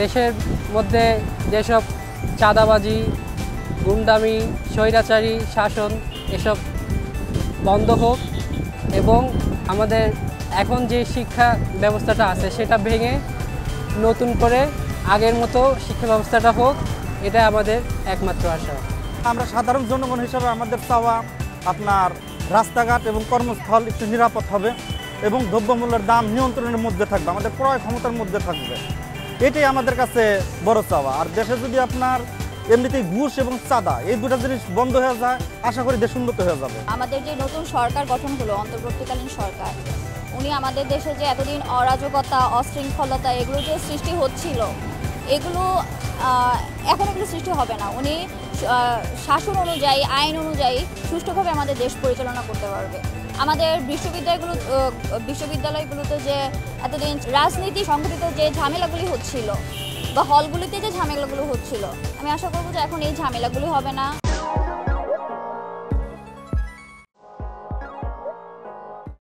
দেশের মধ্যে যেসব চাঁদাবাজি, গুন্ডামি, স্বৈরাচারী শাসন এসব বন্ধ হোক এবং আমাদের এখন যে শিক্ষা ব্যবস্থাটা আছে সেটা ভেঙে নতুন করে আগের মতো শিক্ষা ব্যবস্থাটা হোক, এটা আমাদের একমাত্র আশা। আমরা সাধারণ জনগণ হিসাবে আমাদের চাওয়া আপনার রাস্তাঘাট এবং কর্মস্থল একটু নিরাপদ হবে এবং দ্রব্যমূল্যের দাম নিয়ন্ত্রণের মধ্যে থাকবে, আমাদের ক্রয় ক্ষমতার মধ্যে থাকবে, এটাই আমাদের কাছে বড় চাওয়া। আর দেশে যদি আপনার এমনিতেই ঘুষ এবং চাঁদা এই দুটো জিনিস বন্ধ হয়ে যায়, আশা করি দেশ উন্নত হয়ে যাবে। আমাদের যে নতুন সরকার গঠন হলো, অন্তর্বর্তীকালীন সরকার, উনি আমাদের দেশে যে এতদিন অরাজকতা, অশৃঙ্খলতা এগুলো যে সৃষ্টি হচ্ছিল, এগুলো এখন এগুলো সৃষ্টি হবে না। উনি শাসন অনুযায়ী, আইন অনুযায়ী সুষ্ঠুভাবে আমাদের দেশ পরিচালনা করতে পারবে। আমাদের বিশ্ববিদ্যালয়গুলোতে যে এতদিন রাজনীতি সংগঠিত যে ঝামেলাগুলি হচ্ছিল বা হলগুলিতে যে ঝামেলাগুলো হচ্ছিল, আমি আশা করব যে এখন এই ঝামেলাগুলি হবে না।